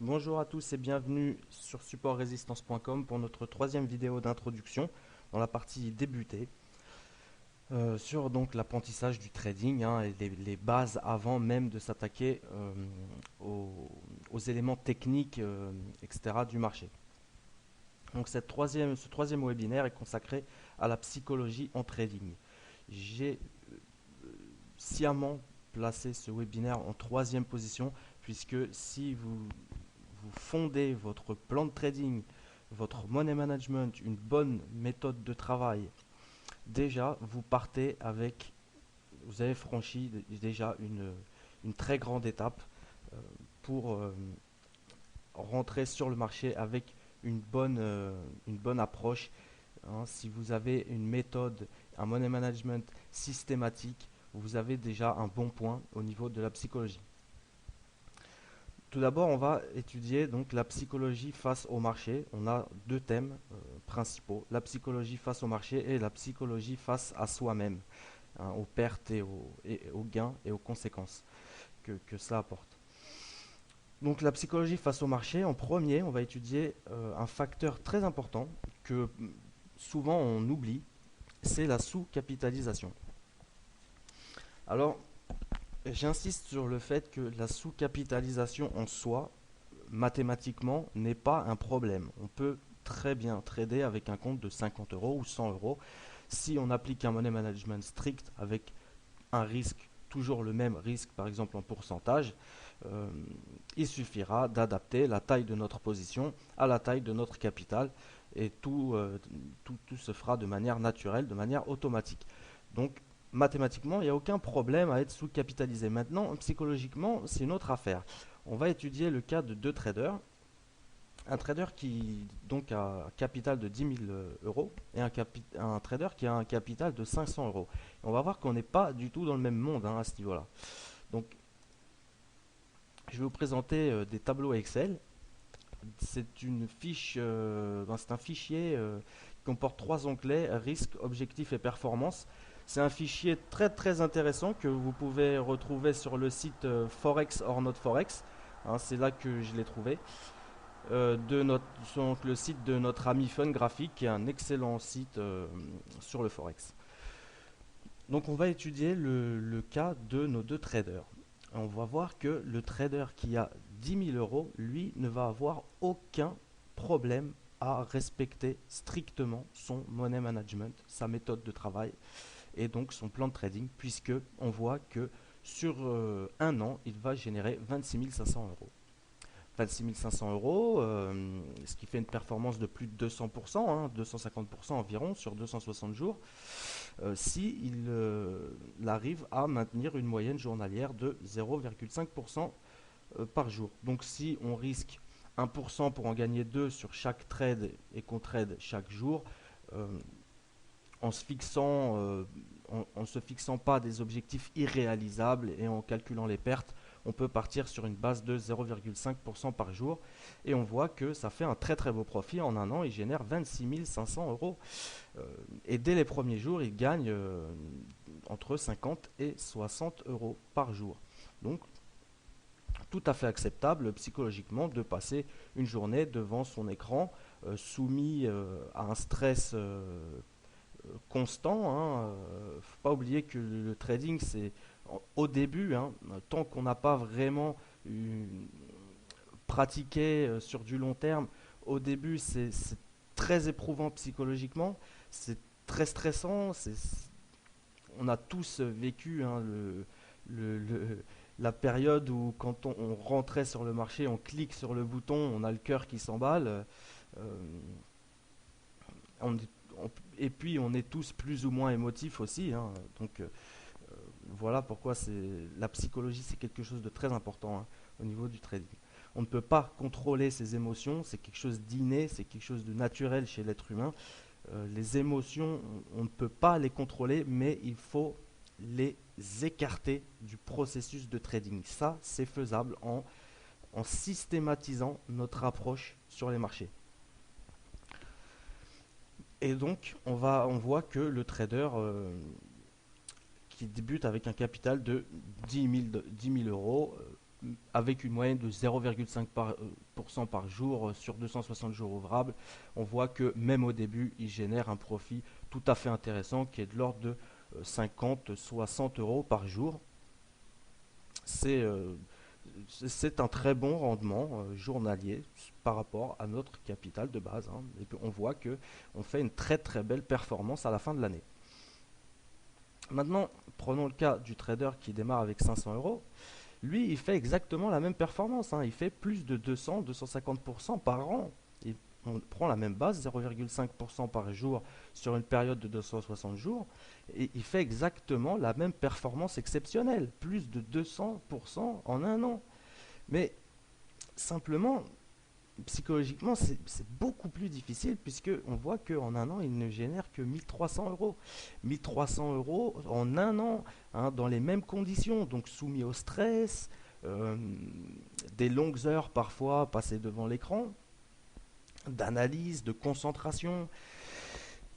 Bonjour à tous et bienvenue sur supportresistance.com pour notre troisième vidéo d'introduction dans la partie débutée sur donc l'apprentissage du trading et les bases avant même de s'attaquer aux éléments techniques etc. du marché. Donc ce troisième webinaire est consacré à la psychologie en trading. J'ai sciemment placé ce webinaire en troisième position puisque si vous fondez votre plan de trading, votre money management, une bonne méthode de travail, déjà vous avez franchi déjà une très grande étape pour rentrer sur le marché avec une bonne approche. Si vous avez une méthode, un money management systématique, vous avez déjà un bon point au niveau de la psychologie. Tout d'abord, on va étudier donc la psychologie face au marché. On a deux thèmes principaux, la psychologie face au marché et la psychologie face à soi-même, aux pertes et aux gains et aux conséquences que cela apporte. Donc la psychologie face au marché, en premier, on va étudier un facteur très important que souvent on oublie, c'est la sous-capitalisation. Alors, j'insiste sur le fait que la sous-capitalisation en soi, mathématiquement, n'est pas un problème. On peut très bien trader avec un compte de 50 euros ou 100 euros si on applique un money management strict avec un risque, toujours le même risque, par exemple en pourcentage. euh, il suffira d'adapter la taille de notre position à la taille de notre capital et tout se fera de manière naturelle, de manière automatique. Donc mathématiquement, il n'y a aucun problème à être sous-capitalisé. Maintenant, psychologiquement, c'est une autre affaire. On va étudier le cas de deux traders. Un trader qui donc a un capital de 10 000 euros et un trader qui a un capital de 500 euros. Et on va voir qu'on n'est pas du tout dans le même monde à ce niveau-là. Donc, je vais vous présenter des tableaux Excel. C'est un fichier qui comporte trois onglets risque, objectif et performance. C'est un fichier très très intéressant que vous pouvez retrouver sur le site Forex or Not Forex. C'est là que je l'ai trouvé. Donc le site de notre ami Fun Graphic, qui est un excellent site sur le Forex. Donc on va étudier le cas de nos deux traders. On va voir que le trader qui a 10 000 euros, lui, ne va avoir aucun problème à respecter strictement son money management, sa méthode de travail et donc son plan de trading, puisque on voit que sur un an, il va générer 26 500 euros. 26 500 euros, ce qui fait une performance de plus de 200%, 250% environ sur 260 jours, si il arrive à maintenir une moyenne journalière de 0,5% par jour. Donc si on risque 1% pour en gagner 2 sur chaque trade et qu'on trade chaque jour, euh, en se fixant, en se fixant pas des objectifs irréalisables et en calculant les pertes, on peut partir sur une base de 0,5% par jour et on voit que ça fait un très très beau profit. En un an, il génère 26 500 euros et dès les premiers jours, il gagne entre 50 et 60 euros par jour. Donc tout à fait acceptable psychologiquement de passer une journée devant son écran soumis à un stress constant. Faut pas oublier que le trading, c'est au début, tant qu'on n'a pas vraiment pratiqué sur du long terme, au début, c'est très éprouvant psychologiquement, c'est très stressant. On a tous vécu la période où quand on rentrait sur le marché, on clique sur le bouton, on a le cœur qui s'emballe. On est- et puis on est tous plus ou moins émotifs aussi. Donc voilà pourquoi la psychologie, c'est quelque chose de très important au niveau du trading. On ne peut pas contrôler ses émotions, c'est quelque chose d'inné, c'est quelque chose de naturel chez l'être humain. Les émotions, on ne peut pas les contrôler, mais il faut les écarter du processus de trading. Ça, c'est faisable en systématisant notre approche sur les marchés. Et donc, on voit que le trader qui débute avec un capital de 10 000 euros avec une moyenne de 0,5% par jour sur 260 jours ouvrables, on voit que même au début, il génère un profit tout à fait intéressant qui est de l'ordre de 50-60 euros par jour. C'est c'est un très bon rendement journalier par rapport à notre capital de base, hein. Et puis on voit que on fait une très très belle performance à la fin de l'année. Maintenant, prenons le cas du trader qui démarre avec 500 euros. Lui, il fait exactement la même performance, hein. Il fait plus de 200-250% par an. Et on prend la même base, 0,5% par jour sur une période de 260 jours, et il fait exactement la même performance exceptionnelle, plus de 200% en un an. Mais simplement, psychologiquement, c'est beaucoup plus difficile puisque on voit qu'en un an, il ne génère que 1300 euros. 1300 euros en un an, hein, dans les mêmes conditions, donc soumis au stress, euh, des longues heures parfois passées devant l'écran, d'analyse, de concentration,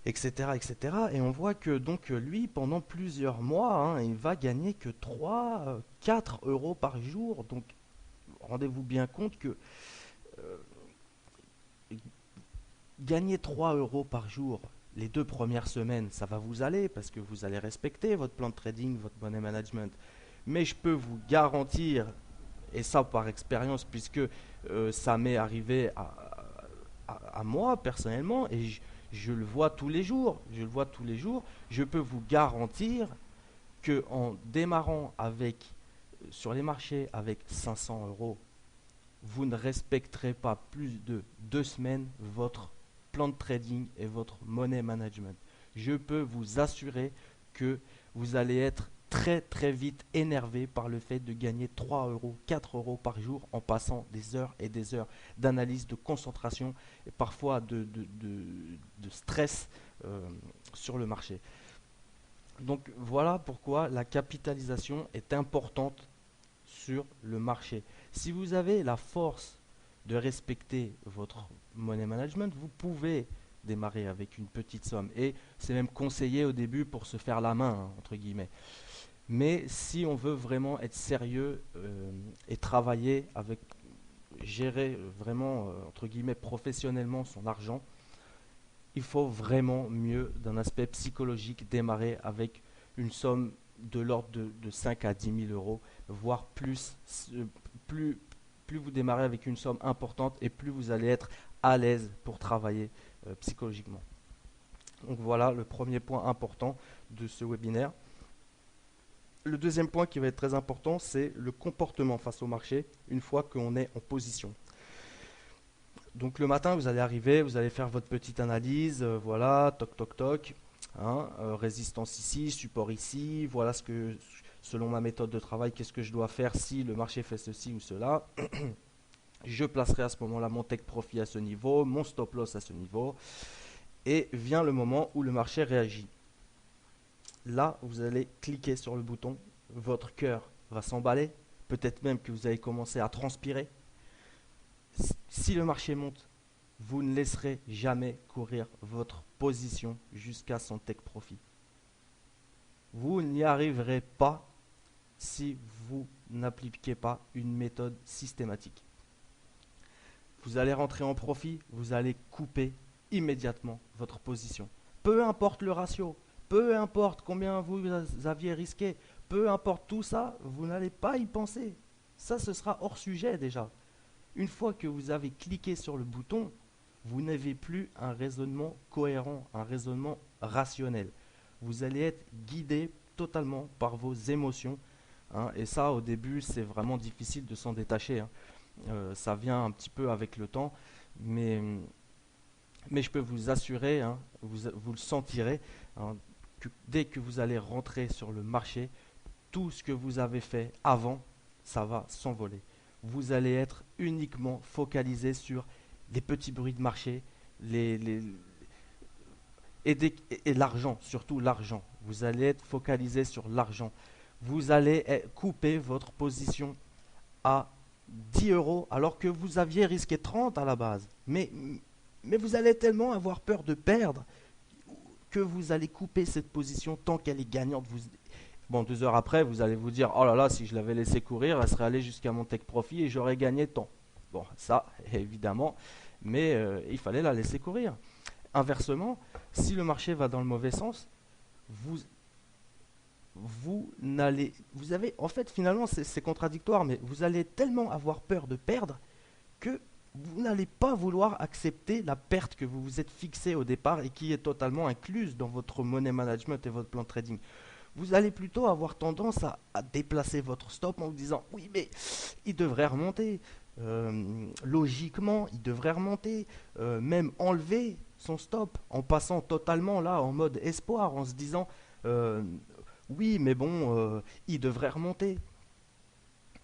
etc., etc. Et on voit que donc lui, pendant plusieurs mois, hein, il va gagner que 3, 4 euros par jour. Donc rendez-vous bien compte que euh, gagner 3 euros par jour les 2 premières semaines, ça va vous aller parce que vous allez respecter votre plan de trading, votre money management. Mais je peux vous garantir, et ça par expérience, puisque ça m'est arrivé à moi personnellement, et je le vois tous les jours, je peux vous garantir que en démarrant avec sur les marchés avec 500 euros, vous ne respecterez pas plus de 2 semaines votre plan de trading et votre money management. Je peux vous assurer que vous allez être très très vite énervé par le fait de gagner 3 euros, 4 euros par jour en passant des heures et des heures d'analyse, de concentration et parfois de stress sur le marché. Donc voilà pourquoi la capitalisation est importante sur le marché. Si vous avez la force de respecter votre money management, vous pouvez démarrer avec une petite somme. Et c'est même conseillé au début pour se faire la main, hein, entre guillemets. Mais si on veut vraiment être sérieux et travailler avec, gérer vraiment, entre guillemets, professionnellement son argent, il faut vraiment mieux, d'un aspect psychologique, démarrer avec une somme de l'ordre de 5 à 10 000 euros, voire plus. Plus, plus vous démarrez avec une somme importante et plus vous allez être à l'aise pour travailler psychologiquement. Donc voilà le premier point important de ce webinaire. Le deuxième point qui va être très important, c'est le comportement face au marché une fois qu'on est en position. Donc le matin, vous allez arriver, vous allez faire votre petite analyse, voilà, toc toc toc, hein, résistance ici, support ici, voilà ce que, selon ma méthode de travail, qu'est-ce que je dois faire si le marché fait ceci ou cela. Je placerai à ce moment-là mon take profit à ce niveau, mon stop loss à ce niveau, et vient le moment où le marché réagit. Là, vous allez cliquer sur le bouton, votre cœur va s'emballer, peut-être même que vous allez commencer à transpirer. Si le marché monte, vous ne laisserez jamais courir votre position jusqu'à son take profit. Vous n'y arriverez pas si vous n'appliquez pas une méthode systématique. Vous allez rentrer en profit, vous allez couper immédiatement votre position. Peu importe le ratio, peu importe combien vous aviez risqué, peu importe tout ça, vous n'allez pas y penser. Ça, ce sera hors sujet déjà. Une fois que vous avez cliqué sur le bouton, vous n'avez plus un raisonnement cohérent, un raisonnement rationnel. Vous allez être guidé totalement par vos émotions, hein, et ça, au début, c'est vraiment difficile de s'en détacher, hein. Ça vient un petit peu avec le temps, mais, mais je peux vous assurer, hein, vous le sentirez, hein, que dès que vous allez rentrer sur le marché, tout ce que vous avez fait avant, ça va s'envoler. Vous allez être uniquement focalisé sur les petits bruits de marché, et l'argent, surtout l'argent. Vous allez être focalisé sur l'argent. Vous allez couper votre position à 10 euros alors que vous aviez risqué 30 à la base. Mais vous allez tellement avoir peur de perdre que vous allez couper cette position tant qu'elle est gagnante. Bon, 2 heures après, vous allez vous dire, oh là là, si je l'avais laissé courir, elle serait allée jusqu'à mon take profit et j'aurais gagné tant. Bon, ça, évidemment, mais il fallait la laisser courir. Inversement, si le marché va dans le mauvais sens, vous, vous avez, en fait, finalement, c'est contradictoire, mais vous allez tellement avoir peur de perdre que vous n'allez pas vouloir accepter la perte que vous vous êtes fixée au départ et qui est totalement incluse dans votre money management et votre plan de trading. Vous allez plutôt avoir tendance à déplacer votre stop en vous disant oui mais il devrait remonter. Logiquement il devrait remonter. Même enlever son stop en passant totalement là en mode espoir en se disant euh, oui mais bon il devrait remonter.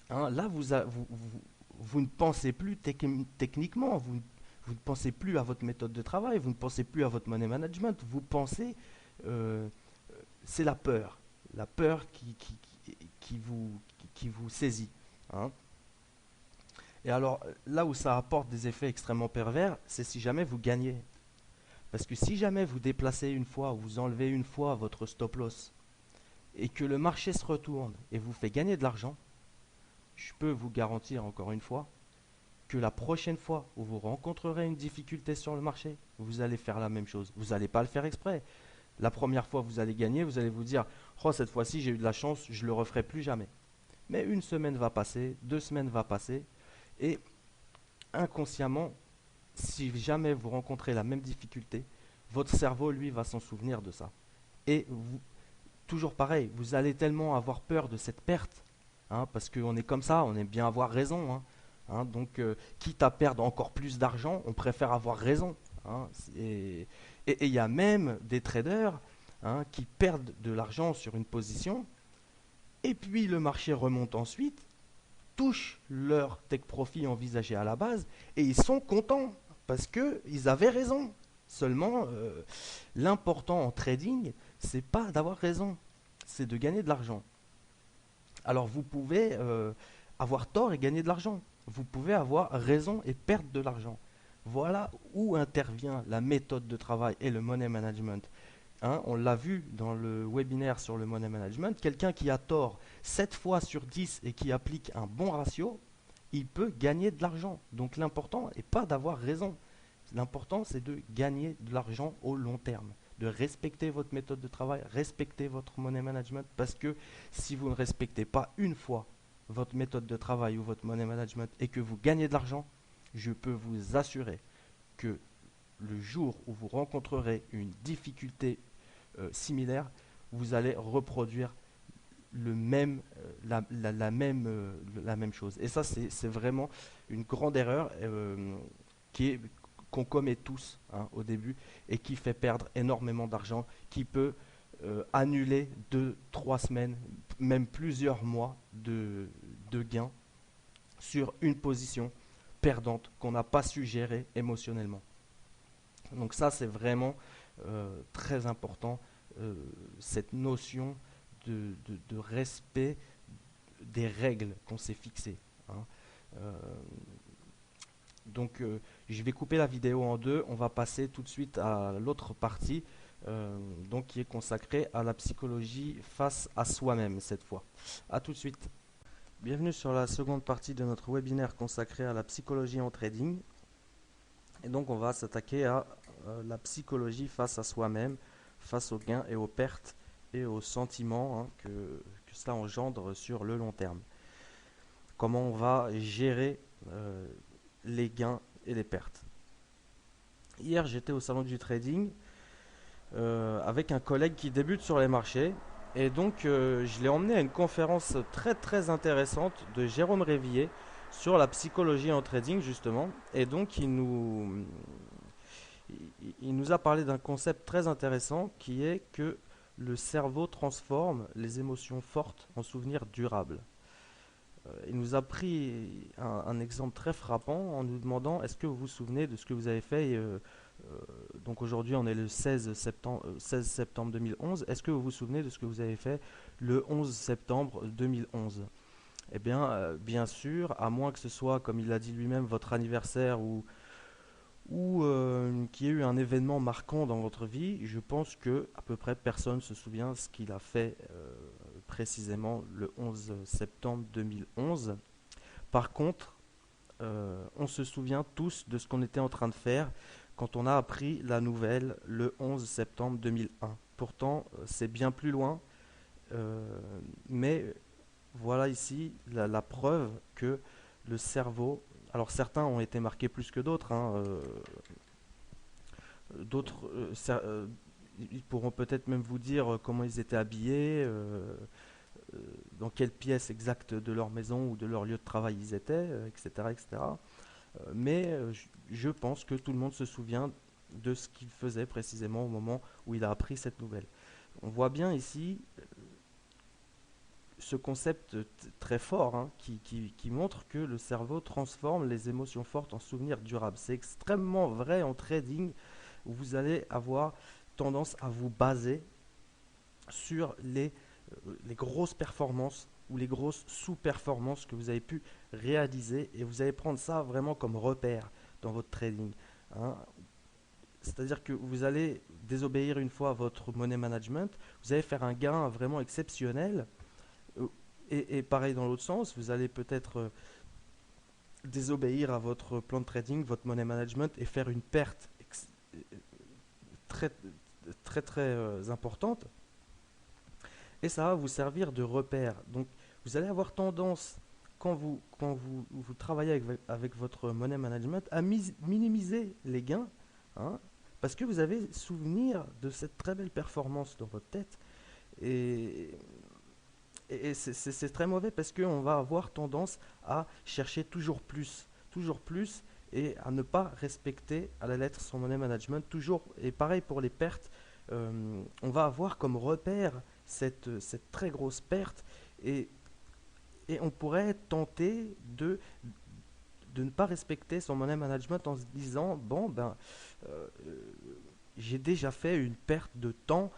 Hein, là vous ne pensez plus techniquement, vous ne pensez plus à votre méthode de travail, vous ne pensez plus à votre money management, vous pensez euh, c'est la peur qui vous saisit. Hein. Et alors, là où ça apporte des effets extrêmement pervers, c'est si jamais vous gagnez. Parce que si jamais vous déplacez une fois, ou vous enlevez une fois votre stop loss, et que le marché se retourne et vous fait gagner de l'argent, je peux vous garantir encore une fois que la prochaine fois où vous rencontrerez une difficulté sur le marché, vous allez faire la même chose. Vous n'allez pas le faire exprès. La première fois, vous allez gagner, vous allez vous dire oh, cette fois-ci, j'ai eu de la chance, je ne le referai plus jamais. Mais une semaine va passer, 2 semaines va passer, et inconsciemment, si jamais vous rencontrez la même difficulté, votre cerveau, lui, va s'en souvenir de ça. Et vous, toujours pareil, vous allez tellement avoir peur de cette perte, hein, parce qu'on est comme ça, on aime bien avoir raison. Hein, hein, donc, quitte à perdre encore plus d'argent, on préfère avoir raison. Hein, et il y a même des traders hein, qui perdent de l'argent sur une position, et puis le marché remonte ensuite, touche leur take profit envisagé à la base, et ils sont contents, parce qu'ils avaient raison. Seulement, l'important en trading, c'est pas d'avoir raison, c'est de gagner de l'argent. Alors vous pouvez avoir tort et gagner de l'argent. Vous pouvez avoir raison et perdre de l'argent. Voilà où intervient la méthode de travail et le money management. Hein, on l'a vu dans le webinaire sur le money management, quelqu'un qui a tort 7 fois sur 10 et qui applique un bon ratio, il peut gagner de l'argent. Donc l'important n'est pas d'avoir raison. L'important c'est de gagner de l'argent au long terme, de respecter votre méthode de travail, respecter votre money management, parce que si vous ne respectez pas une fois votre méthode de travail ou votre money management et que vous gagnez de l'argent, je peux vous assurer que le jour où vous rencontrerez une difficulté similaire, vous allez reproduire la même chose. Et ça, c'est vraiment une grande erreur qui est qu'on commet tous hein, au début et qui fait perdre énormément d'argent, qui peut annuler 2, 3 semaines, même plusieurs mois de gains sur une position perdante qu'on n'a pas su gérer émotionnellement. Donc ça, c'est vraiment très important, euh, cette notion de respect des règles qu'on s'est fixées. Hein. Euh, donc je vais couper la vidéo en deux, on va passer tout de suite à l'autre partie, donc qui est consacrée à la psychologie face à soi-même cette fois. A tout de suite. Bienvenue sur la seconde partie de notre webinaire consacré à la psychologie en trading. Et donc on va s'attaquer à la psychologie face à soi-même, face aux gains et aux pertes et aux sentiments hein, que ça engendre sur le long terme. Comment on va gérer les gains et les pertes. Hier j'étais au salon du trading avec un collègue qui débute sur les marchés et donc je l'ai emmené à une conférence très très intéressante de Jérôme Révillier sur la psychologie en trading justement et donc il nous a parlé d'un concept très intéressant qui est que le cerveau transforme les émotions fortes en souvenirs durables. Il nous a pris un exemple très frappant en nous demandant est-ce que vous vous souvenez de ce que vous avez fait donc aujourd'hui on est le 16 septembre 2011, est-ce que vous vous souvenez de ce que vous avez fait le 11 septembre 2011? Eh bien, bien sûr, à moins que ce soit, comme il l'a dit lui-même, votre anniversaire ou qu'il y ait eu un événement marquant dans votre vie, je pense que à peu près personne se souvient ce qu'il a fait précisément le 11 septembre 2011. Par contre, on se souvient tous de ce qu'on était en train de faire quand on a appris la nouvelle le 11 septembre 2001. Pourtant, c'est bien plus loin, euh, mais voilà ici la preuve que le cerveau, alors certains ont été marqués plus que d'autres, hein, d'autres, ils pourront peut-être même vous dire comment ils étaient habillés, dans quelle pièce exacte de leur maison ou de leur lieu de travail ils étaient, etc., etc. Mais je pense que tout le monde se souvient de ce qu'il faisait précisément au moment où il a appris cette nouvelle. On voit bien ici ce concept très fort, hein, qui montre que le cerveau transforme les émotions fortes en souvenirs durables. C'est extrêmement vrai en trading, où vous allez avoir tendance à vous baser sur les grosses performances ou les grosses sous-performances que vous avez pu réaliser, et vous allez prendre ça vraiment comme repère dans votre trading, hein. C'est-à-dire que vous allez désobéir une fois à votre money management, vous allez faire un gain vraiment exceptionnel, euh, et pareil dans l'autre sens, vous allez peut-être désobéir à votre plan de trading, votre money management, et faire une perte très très très importante, et ça va vous servir de repère. Donc vous allez avoir tendance, quand vous travaillez avec votre money management, à minimiser les gains, hein, parce que vous avez souvenir de cette très belle performance dans votre tête. Et, et c'est très mauvais, parce qu'on va avoir tendance à chercher toujours plus, et à ne pas respecter à la lettre son money management. Toujours, et pareil pour les pertes, on va avoir comme repère cette très grosse perte, et, et on pourrait tenter de ne pas respecter son money management en se disant, bon ben, euh, j'ai déjà fait une perte de temps,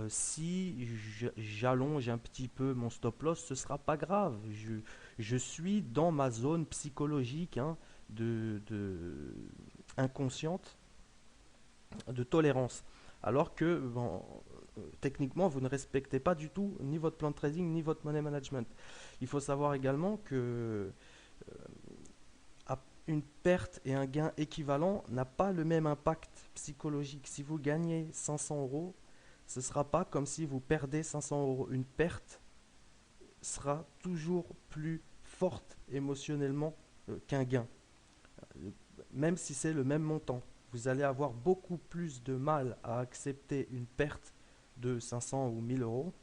si j'allonge un petit peu mon stop loss, ce sera pas grave. Je suis dans ma zone psychologique, hein, inconsciente, de tolérance. Alors que bon, techniquement, vous ne respectez pas du tout ni votre plan de trading ni votre money management. Il faut savoir également que une perte et un gain équivalent n'a pas le même impact psychologique. Si vous gagnez 500 euros, ce ne sera pas comme si vous perdez 500 euros. Une perte sera toujours plus forte émotionnellement qu'un gain, euh, même si c'est le même montant. Vous allez avoir beaucoup plus de mal à accepter une perte de 500 ou 1000 euros,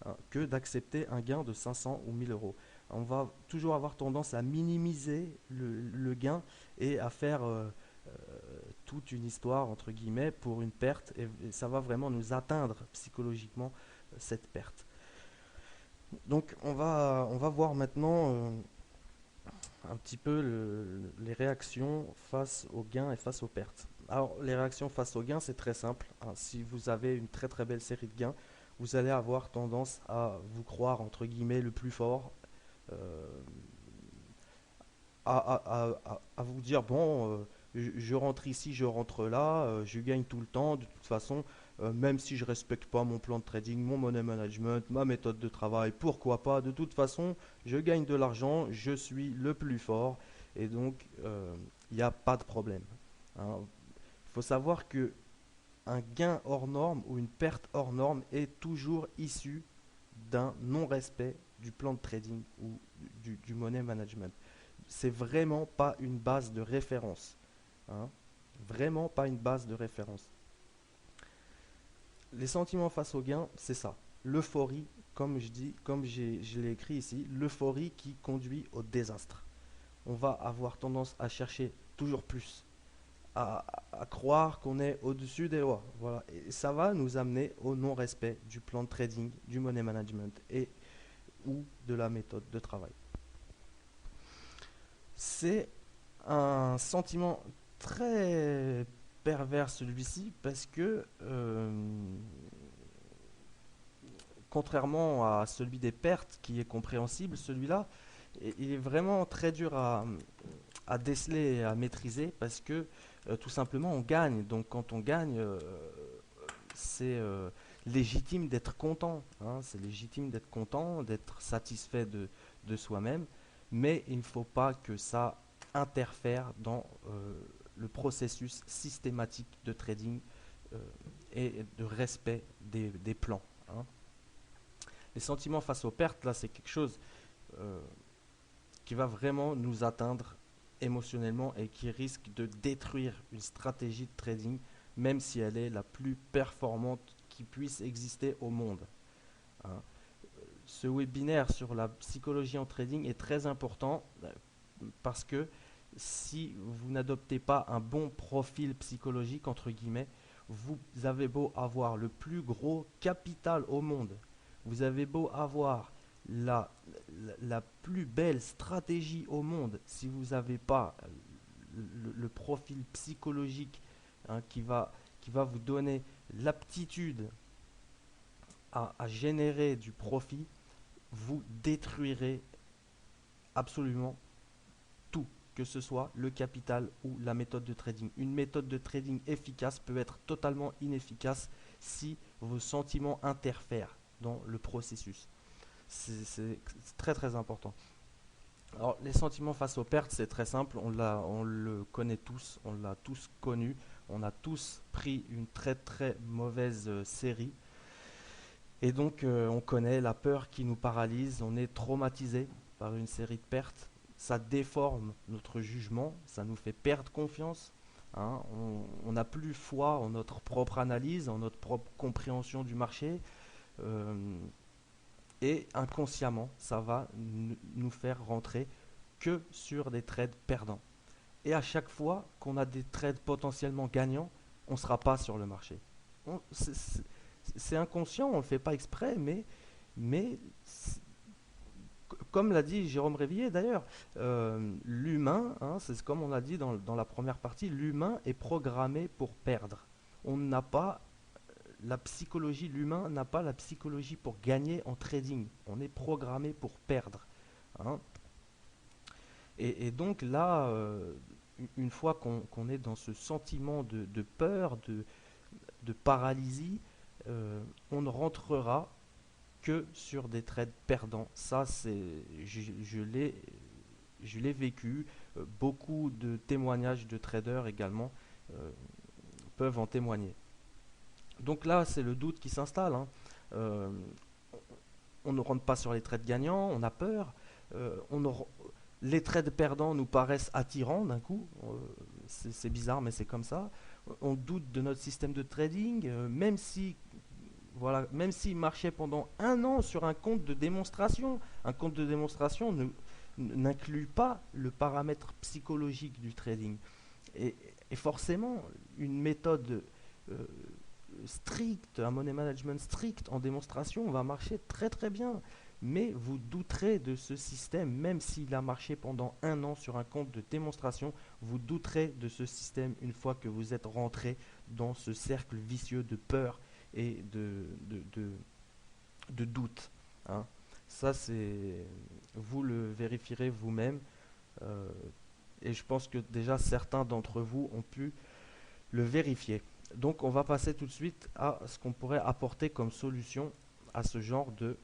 hein, que d'accepter un gain de 500 ou 1000 euros. On va toujours avoir tendance à minimiser le gain, et à faire toute une histoire, entre guillemets, pour une perte, et ça va vraiment nous atteindre psychologiquement, cette perte. Donc on va voir maintenant un petit peu les réactions face aux gains et face aux pertes. Alors, les réactions face aux gains, c'est très simple, hein. Si vous avez une très très belle série de gains, vous allez avoir tendance à vous croire, entre guillemets, le plus fort, euh, à vous dire, bon, je rentre ici, je rentre là, je gagne tout le temps, de toute façon, même si je respecte pas mon plan de trading, mon money management, ma méthode de travail, pourquoi pas, de toute façon, je gagne de l'argent, je suis le plus fort, et donc il n'y a pas de problème, hein. Il faut savoir que un gain hors norme ou une perte hors norme est toujours issu d'un non-respect du plan de trading ou du money management. C'est vraiment pas une base de référence, hein. Vraiment pas une base de référence. Les sentiments face au gain, c'est ça. L'euphorie, comme je dis, comme je l'ai écrit ici, l'euphorie qui conduit au désastre. On va avoir tendance à chercher toujours plus, à croire qu'on est au-dessus des lois. Voilà. Et ça va nous amener au non-respect du plan de trading, du money management, et ou de la méthode de travail. C'est un sentiment très pervers, celui-ci, parce que contrairement à celui des pertes qui est compréhensible, celui-là, il est vraiment très dur à déceler et à maîtriser, parce que tout simplement on gagne. Donc quand on gagne, c'est légitime d'être content, hein, c'est légitime d'être content, d'être satisfait de soi-même, mais il ne faut pas que ça interfère dans le processus systématique de trading euh, et de respect des plans, hein. Les sentiments face aux pertes, là, c'est quelque chose euh, qui va vraiment nous atteindre émotionnellement et qui risque de détruire une stratégie de trading, même si elle est la plus performante qui puisse exister au monde, hein. Ce webinaire sur la psychologie en trading est très important parce que si vous n'adoptez pas un bon profil psychologique, entre guillemets, vous avez beau avoir le plus gros capital au monde, vous avez beau avoir la plus belle stratégie au monde, si vous n'avez pas le profil psychologique, hein, qui va vous donner l'aptitude à générer du profit, vous détruirez absolument tout, que ce soit le capital ou la méthode de trading. Une méthode de trading efficace peut être totalement inefficace si vos sentiments interfèrent dans le processus. C'est très très important. Alors, les sentiments face aux pertes, c'est très simple, on le connaît tous, on l'a tous connu, on a tous pris une très très mauvaise série, et donc on connaît la peur qui nous paralyse, on est traumatisé par une série de pertes, ça déforme notre jugement, ça nous fait perdre confiance, hein. On n'a plus foi en notre propre analyse, en notre propre compréhension du marché, euh, et inconsciemment, ça va nous faire rentrer que sur des trades perdants. Et à chaque fois qu'on a des trades potentiellement gagnants, on ne sera pas sur le marché. C'est inconscient, on ne le fait pas exprès, mais comme l'a dit Jérôme Révillier d'ailleurs, l'humain, hein, c'est comme on l'a dit dans la première partie, l'humain est programmé pour perdre. On n'a pas la psychologie, l'humain n'a pas la psychologie pour gagner en trading. On est programmé pour perdre, hein. Et donc là, une fois qu'on est dans ce sentiment de peur, de paralysie, on ne rentrera que sur des trades perdants. Ça, je l'ai vécu. Beaucoup de témoignages de traders également euh, peuvent en témoigner. Donc là, c'est le doute qui s'installe, hein. Euh, on ne rentre pas sur les trades gagnants, on a peur. On ne Les trades perdants nous paraissent attirants d'un coup. C'est bizarre, mais c'est comme ça. On doute de notre système de trading, même si voilà, même s'il marchait pendant un an sur un compte de démonstration. Un compte de démonstration n'inclut pas le paramètre psychologique du trading. Et, et forcément, une méthode euh, stricte, un money management strict en démonstration va marcher très très bien. Mais vous douterez de ce système, même s'il a marché pendant un an sur un compte de démonstration, vous douterez de ce système une fois que vous êtes rentré dans ce cercle vicieux de peur et de doute, hein. Ça, c'est, vous le vérifierez vous-même, euh, et je pense que déjà certains d'entre vous ont pu le vérifier. Donc, on va passer tout de suite à ce qu'on pourrait apporter comme solution à ce genre de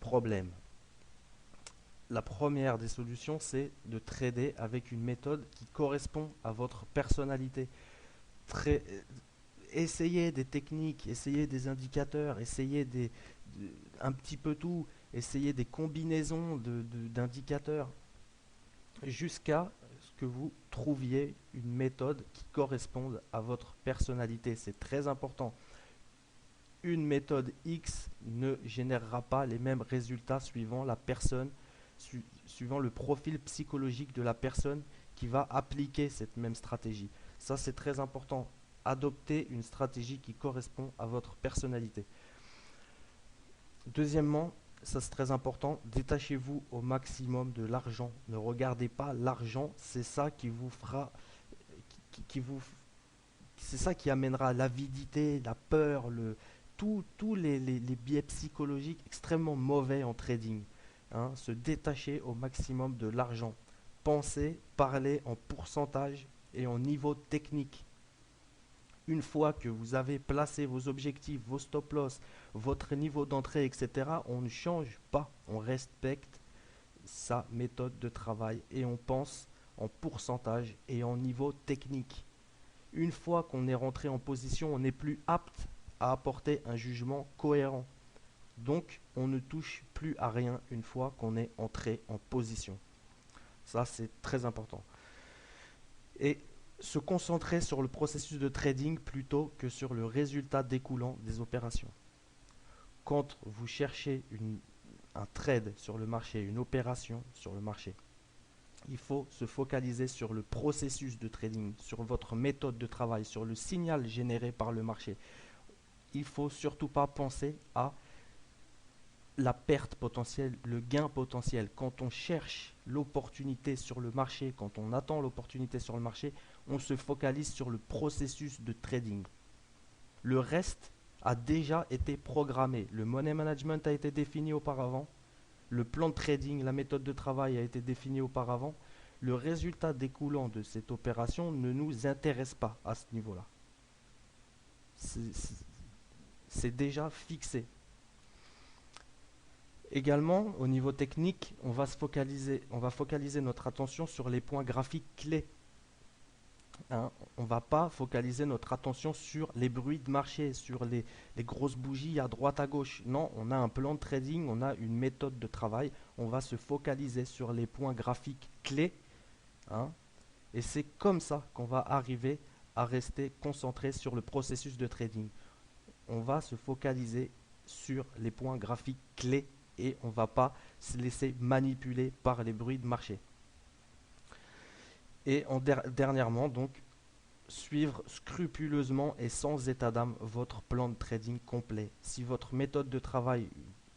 problème. La première des solutions, c'est de trader avec une méthode qui correspond à votre personnalité. Très, essayez des techniques, essayez des indicateurs, un petit peu tout, essayez des combinaisons d'indicateurs jusqu'à ce que vous trouviez une méthode qui corresponde à votre personnalité. C'est très important. Une méthode X ne générera pas les mêmes résultats suivant la personne, suivant le profil psychologique de la personne qui va appliquer cette même stratégie. Ça, c'est très important. Adoptez une stratégie qui correspond à votre personnalité. Deuxièmement, ça c'est très important, détachez-vous au maximum de l'argent. Ne regardez pas l'argent, c'est ça qui vous fera, qui vous, c'est ça qui amènera l'avidité, la peur, tous les biais psychologiques extrêmement mauvais en trading, hein. Se détacher au maximum de l'argent. Pensez, parlez en pourcentage et en niveau technique. Une fois que vous avez placé vos objectifs, vos stop loss, votre niveau d'entrée, etc., on ne change pas, on respecte sa méthode de travail et on pense en pourcentage et en niveau technique. Une fois qu'on est rentré en position, on n'est plus apte à apporter un jugement cohérent. Donc, on ne touche plus à rien une fois qu'on est entré en position. Ça, c'est très important. Et se concentrer sur le processus de trading plutôt que sur le résultat découlant des opérations. Quand vous cherchez un trade sur le marché, une opération sur le marché, il faut se focaliser sur le processus de trading, sur votre méthode de travail, sur le signal généré par le marché. Il ne faut surtout pas penser à la perte potentielle, le gain potentiel. Quand on cherche l'opportunité sur le marché, quand on attend l'opportunité sur le marché, on se focalise sur le processus de trading. Le reste a déjà été programmé. Le money management a été défini auparavant. Le plan de trading, la méthode de travail a été définie auparavant. Le résultat découlant de cette opération ne nous intéresse pas à ce niveau-là. C'est déjà fixé. Également, au niveau technique, on va focaliser notre attention sur les points graphiques clés. Hein, on ne va pas focaliser notre attention sur les bruits de marché, sur les grosses bougies à droite à gauche. Non, on a un plan de trading, on a une méthode de travail. On va se focaliser sur les points graphiques clés. Hein, et c'est comme ça qu'on va arriver à rester concentré sur le processus de trading. On va se focaliser sur les points graphiques clés et on ne va pas se laisser manipuler par les bruits de marché. Et dernièrement, donc, suivre scrupuleusement et sans état d'âme votre plan de trading complet. Si votre méthode de travail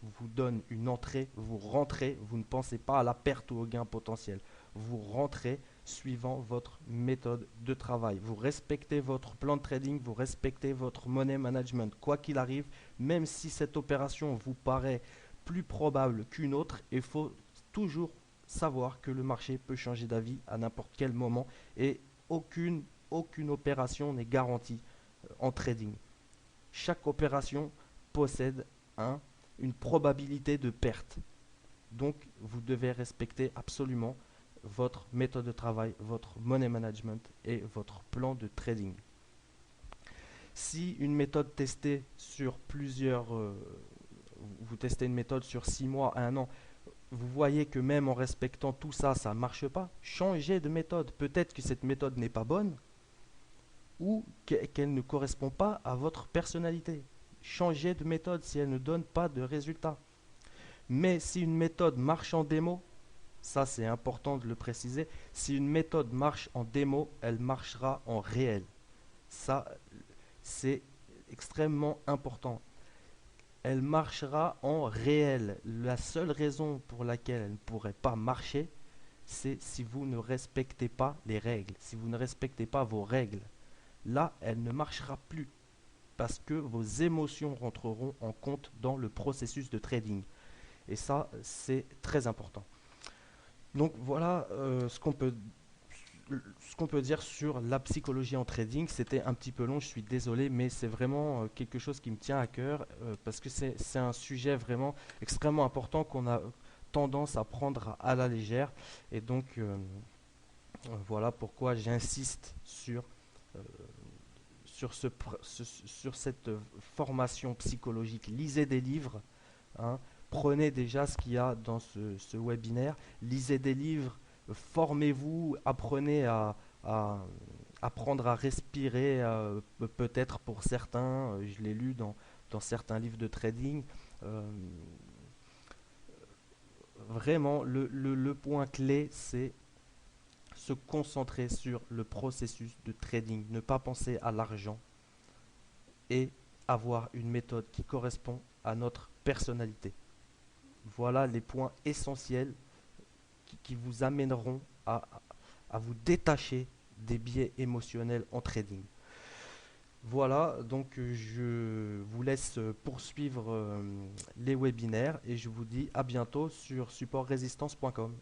vous donne une entrée, vous rentrez, vous ne pensez pas à la perte ou au gain potentiel. Vous rentrez suivant votre méthode de travail. Vous respectez votre plan de trading, vous respectez votre money management. Quoi qu'il arrive, même si cette opération vous paraît plus probable qu'une autre, il faut toujours savoir que le marché peut changer d'avis à n'importe quel moment et aucune opération n'est garantie en trading. Chaque opération possède une probabilité de perte. Donc, vous devez respecter absolument votre méthode de travail, votre money management et votre plan de trading. Si une méthode testée sur vous testez une méthode sur 6 mois, 1 an, vous voyez que même en respectant tout ça, ça ne marche pas, changez de méthode. Peut-être que cette méthode n'est pas bonne ou qu'elle ne correspond pas à votre personnalité. Changez de méthode si elle ne donne pas de résultat. Mais si une méthode marche en démo, ça c'est important de le préciser, si une méthode marche en démo, elle marchera en réel. Ça, c'est extrêmement important. Elle marchera en réel. La seule raison pour laquelle elle ne pourrait pas marcher, c'est si vous ne respectez pas les règles, si vous ne respectez pas vos règles. Là, elle ne marchera plus parce que vos émotions rentreront en compte dans le processus de trading. Et ça, c'est très important. Donc voilà ce qu'on peut dire sur la psychologie en trading. C'était un petit peu long, je suis désolé, mais c'est vraiment quelque chose qui me tient à cœur parce que c'est un sujet vraiment extrêmement important qu'on a tendance à prendre à la légère. Et donc voilà pourquoi j'insiste euh, sur cette formation psychologique. Lisez des livres, hein, prenez déjà ce qu'il y a dans ce webinaire, lisez des livres, formez-vous, apprenez à apprendre à respirer, peut-être pour certains, je l'ai lu dans certains livres de trading. euh, Vraiment, le point clé, c'est se concentrer sur le processus de trading, ne pas penser à l'argent et avoir une méthode qui correspond à notre personnalité. Voilà les points essentiels qui vous amèneront à vous détacher des biais émotionnels en trading. Voilà, donc je vous laisse poursuivre les webinaires et je vous dis à bientôt sur supportresistance.com.